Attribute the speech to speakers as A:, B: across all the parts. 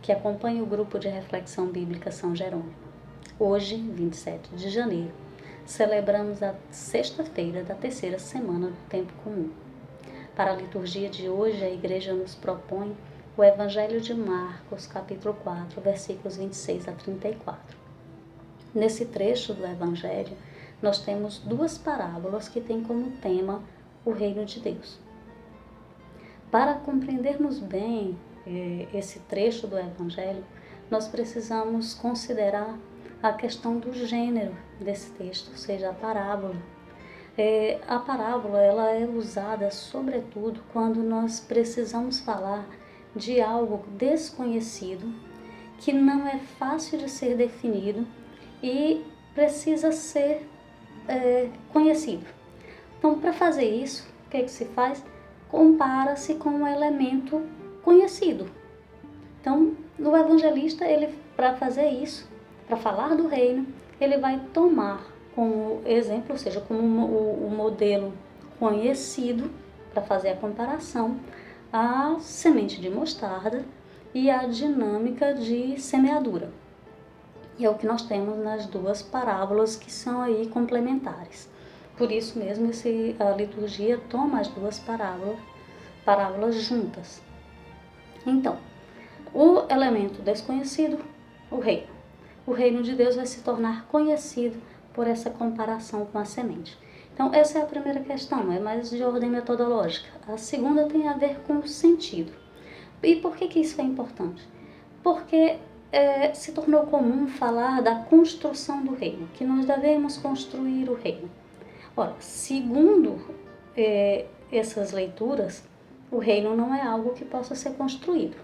A: que acompanha o grupo de reflexão bíblica São Jerônimo. Hoje, 27 de janeiro, celebramos a sexta-feira da terceira semana do Tempo Comum. Para a liturgia de hoje, a Igreja nos propõe o Evangelho de Marcos, capítulo 4, versículos 26 a 34. Nesse trecho do Evangelho, nós temos duas parábolas que têm como tema o reino de Deus. Para compreendermos bem esse trecho do Evangelho, nós precisamos considerar a questão do gênero desse texto, ou seja, a parábola. A parábola ela é usada sobretudo quando nós precisamos falar de algo desconhecido, que não é fácil de ser definido e precisa ser conhecido. Então, para fazer isso, o que é que se faz? Compara-se com um elemento conhecido. Então, o evangelista, para fazer isso, para falar do reino, ele vai tomar como exemplo, ou seja, como o modelo conhecido, para fazer a comparação, a semente de mostarda e a dinâmica de semeadura. E é o que nós temos nas duas parábolas que são aí complementares. Por isso mesmo, a liturgia toma as duas parábolas juntas. Então, o elemento desconhecido, o reino. O reino de Deus vai se tornar conhecido por essa comparação com a semente. Então, essa é a primeira questão, é mais de ordem metodológica. A segunda tem a ver com o sentido. E por que isso é importante? Porque se tornou comum falar da construção do reino, que nós devemos construir o reino. Ora, segundo essas leituras, o reino não é algo que possa ser construído,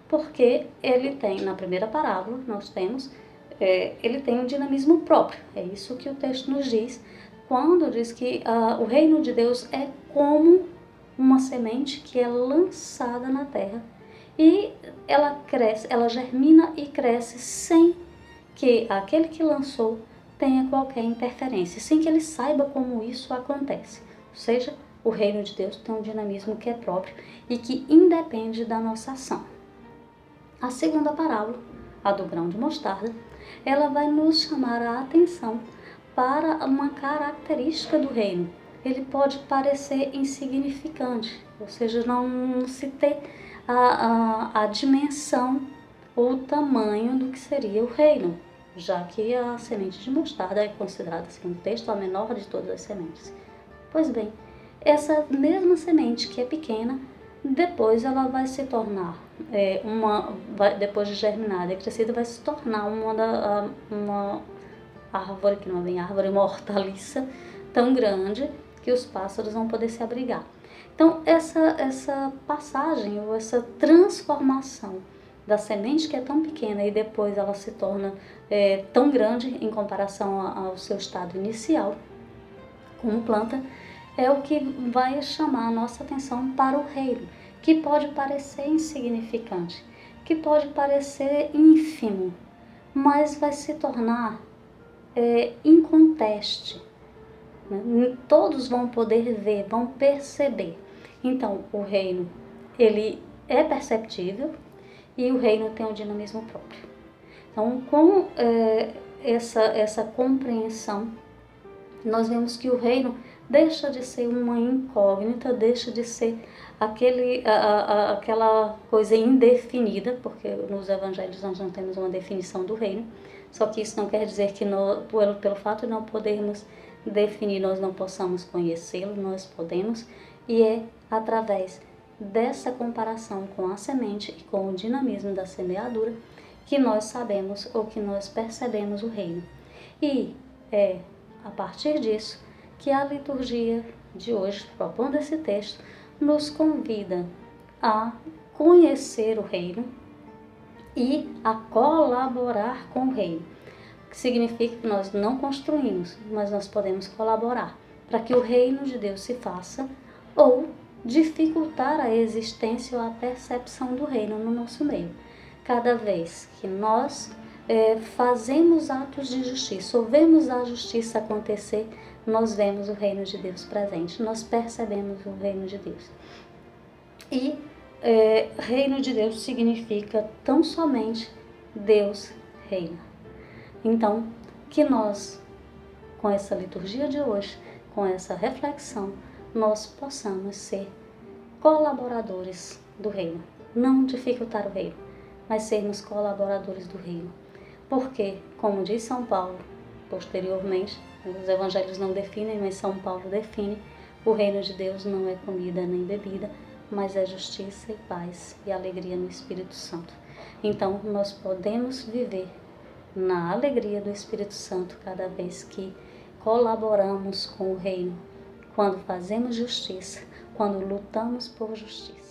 A: porque ele tem, na primeira parábola, nós temos, ele tem um dinamismo próprio. É isso que o texto nos diz, quando diz que o reino de Deus é como uma semente que é lançada na terra, e ela cresce, ela germina e cresce sem que aquele que lançou tenha qualquer interferência, sem que ele saiba como isso acontece. Ou seja, o reino de Deus tem um dinamismo que é próprio e que independe da nossa ação. A segunda parábola, a do grão de mostarda, ela vai nos chamar a atenção para uma característica do reino. Ele pode parecer insignificante, ou seja, não se ter a dimensão ou o tamanho do que seria o reino, já que a semente de mostarda é considerada, segundo o texto, a menor de todas as sementes. Pois bem, essa mesma semente que é pequena, depois ela vai se tornar, depois de germinada e crescida, vai se tornar uma árvore, que não é bem árvore, uma hortaliça tão grande que os pássaros vão poder se abrigar. Então, essa passagem ou essa transformação da semente que é tão pequena e depois ela se torna tão grande em comparação ao seu estado inicial, como planta, é o que vai chamar a nossa atenção para o reino, que pode parecer insignificante, que pode parecer ínfimo, mas vai se tornar inconteste. Todos vão poder ver, vão perceber. Então, o reino, ele é perceptível e o reino tem um dinamismo próprio. Então, com essa compreensão, nós vemos que o reino deixa de ser uma incógnita, deixa de ser aquela coisa indefinida, porque nos evangelhos nós não temos uma definição do reino, só que isso não quer dizer que pelo fato de não podermos definir, nós não possamos conhecê-lo, nós podemos, e é através dessa comparação com a semente e com o dinamismo da semeadura que nós sabemos ou que nós percebemos o reino. E é a partir disso que a liturgia de hoje, propondo esse texto, nos convida a conhecer o reino e a colaborar com o reino. Que significa que nós não construímos, mas nós podemos colaborar para que o reino de Deus se faça ou dificultar a existência ou a percepção do reino no nosso meio. Cada vez que nós fazemos atos de justiça ou vemos a justiça acontecer, nós vemos o reino de Deus presente, nós percebemos o reino de Deus. E Reino de Deus significa tão somente Deus reina. Então, que nós, com essa liturgia de hoje, com essa reflexão, nós possamos ser colaboradores do reino. Não dificultar o reino, mas sermos colaboradores do reino. Porque, como diz São Paulo, posteriormente, os evangelhos não definem, mas São Paulo define, o reino de Deus não é comida nem bebida, mas é justiça e paz e alegria no Espírito Santo. Então, nós podemos viver na alegria do Espírito Santo cada vez que colaboramos com o reino, quando fazemos justiça, quando lutamos por justiça.